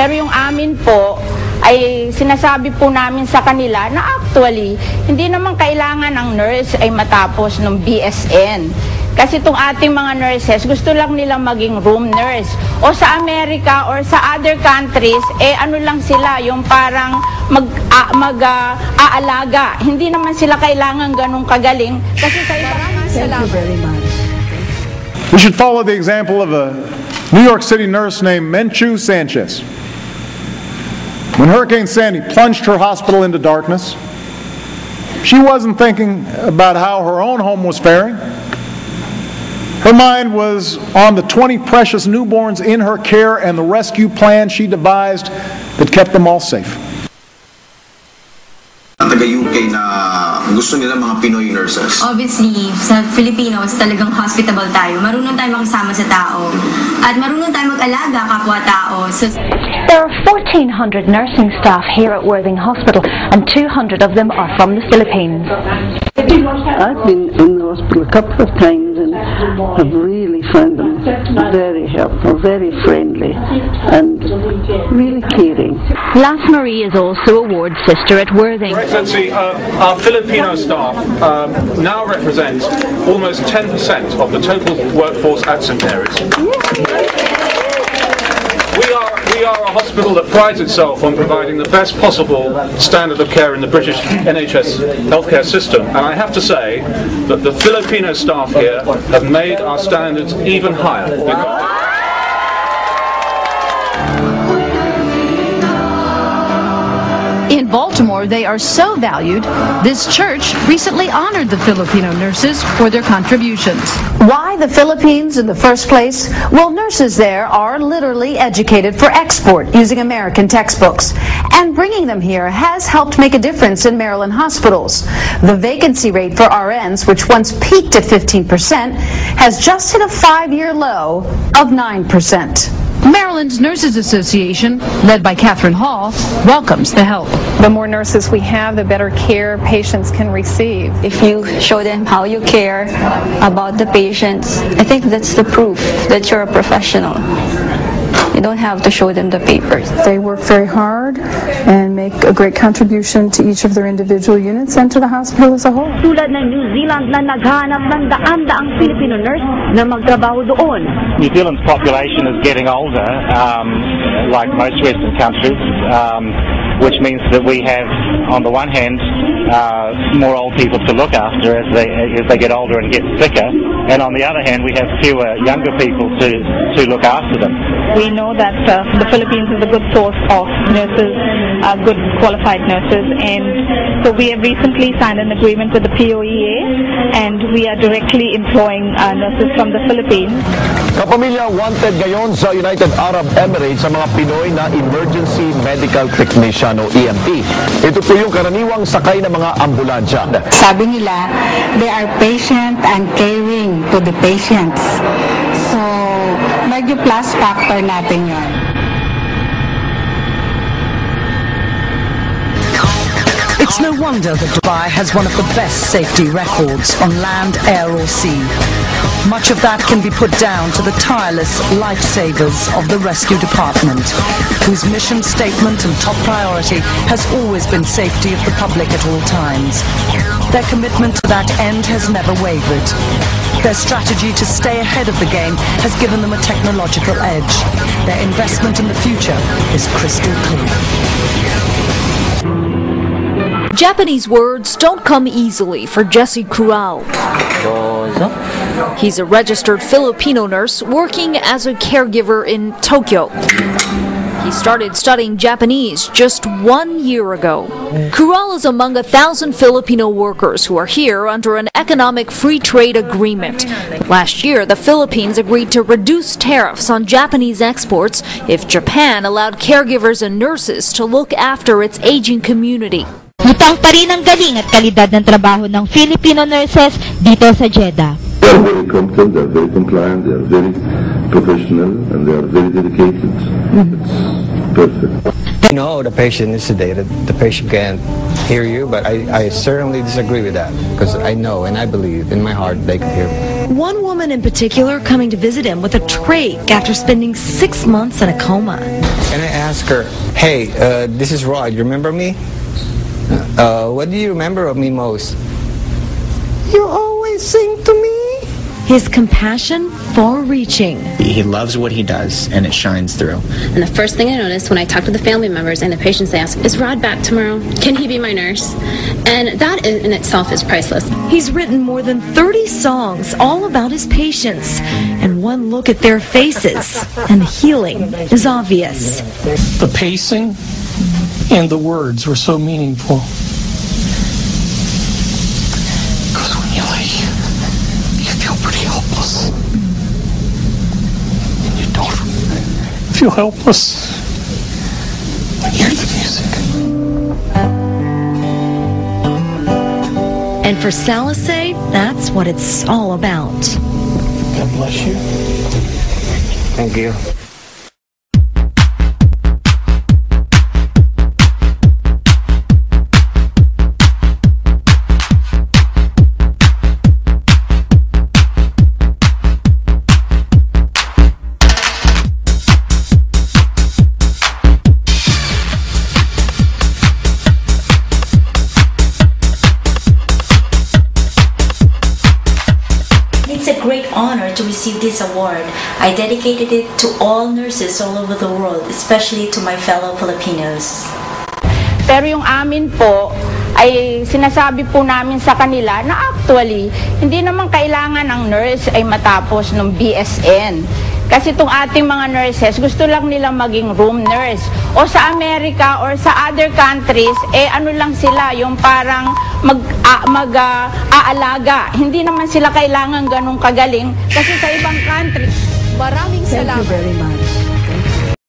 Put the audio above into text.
Pero yung amin po, ay sinasabi po namin sa kanila na actually, hindi naman kailangan ang nurse ay matapos ng BSN. Kasi itong ating mga nurses, gusto lang nilang maging room nurse. O sa Amerika or sa other countries, ano lang sila, yung parang aalaga. Hindi naman sila kailangan ganun kagaling. Kasi sa iba, thank you very much. We should follow the example of a New York City nurse named Menchu Sanchez. When Hurricane Sandy plunged her hospital into darkness, she wasn't thinking about how her own home was faring. Her mind was on the 20 precious newborns in her care and the rescue plan she devised that kept them all safe. Taga-UK na gusto nila mga Pinoy nurses? Obviously, sa Filipinos, talagang hospitable tayo. Marunong tayo makisama sa tao. At marunong tayo mag-alaga kapwa-tao. So, there are 1,400 nursing staff here at Worthing Hospital, and 200 of them are from the Philippines. I've been in the hospital a couple of times and have really found them very helpful, very friendly, and really caring. Lass Marie is also a ward sister at Worthing. Excellency, our Filipino staff now represent almost 10% of the total workforce at St. Mary's. We are a hospital that prides itself on providing the best possible standard of care in the British NHS healthcare system, and I have to say that the Filipino staff here have made our standards even higher. In Baltimore, they are so valued, this church recently honored the Filipino nurses for their contributions. Why the Philippines in the first place? Well, nurses there are literally educated for export using American textbooks. And bringing them here has helped make a difference in Maryland hospitals. The vacancy rate for RNs, which once peaked at 15%, has just hit a 5-year low of 9%. Maryland's Nurses Association, led by Catherine Hall, welcomes the help. The more nurses we have, the better care patients can receive. If you show them how you care about the patients, I think that's the proof that you're a professional. You don't have to show them the papers. They work very hard and make a great contribution to each of their individual units and to the hospital as a whole. Tulad ng New Zealand na naghanap ng daan-daang Filipino nurse na magtrabaho doon. New Zealand's population is getting older, like most Western countries, which means that we have, on the one hand, more old people to look after as they get older and get sicker, and on the other hand, we have fewer younger people to look after them. We know that the Philippines is a good source of nurses, good qualified nurses, and so we have recently signed an agreement with the POEA, and we are directly employing nurses from the Philippines. Kapamilya, wanted ngayon sa United Arab Emirates sa mga Pinoy na Emergency Medical Technician o EMT. Ito po yung karaniwang sakay ng mga ambulansya. Sabi nila, they are patient and caring to the patients. So, medyo plus factor natin yun. It's no wonder that Dubai has one of the best safety records on land, air or sea. Much of that can be put down to the tireless lifesavers of the rescue department, whose mission statement and top priority has always been safety of the public at all times. Their commitment to that end has never wavered. Their strategy to stay ahead of the game has given them a technological edge. Their investment in the future is crystal clear. Japanese words don't come easily for Jesse Crual. He's a registered Filipino nurse working as a caregiver in Tokyo. He started studying Japanese just 1 year ago. Crual is among 1,000 Filipino workers who are here under an economic free trade agreement. Last year, the Philippines agreed to reduce tariffs on Japanese exports if Japan allowed caregivers and nurses to look after its aging community. Lutang pa rin ang galing at kalidad ng trabaho ng Filipino nurses dito sa Jeddah. They are very competent, they are very compliant, they are very professional, and they are very dedicated. It's perfect. I know the patient is sedated, the patient can't hear you, but I certainly disagree with that, because I know and I believe in my heart they can hear me. One woman in particular coming to visit him with a trach after spending 6 months in a coma. And I asked her, hey, this is Rod, you remember me? What do you remember of me most? You always sing to me. His compassion far-reaching. He loves what he does, and it shines through. And the first thing I noticed when I talked to the family members and the patients, they ask, is Rod back tomorrow? Can he be my nurse? And that in itself is priceless. He's written more than 30 songs all about his patients. And one look at their faces, and the healing is obvious. The pacing and the words were so meaningful. Because when you lay, you feel pretty helpless. And you don't feel helpless when you hear the music. And for Salisay, that's what it's all about. God bless you. Thank you. It's a great honor to receive this award. I dedicated it to all nurses all over the world, especially to my fellow Filipinos. Pero yung amin po, ay sinasabi po namin sa kanila na actually, hindi naman kailangan ang nurse ay matapos ng BSN. Kasi itong ating mga nurses, gusto lang nila maging room nurse. O sa Amerika or sa other countries, ano lang sila, yung parang aalaga. Hindi naman sila kailangan ganong kagaling kasi sa ibang country. Maraming salamat. Thank you very much.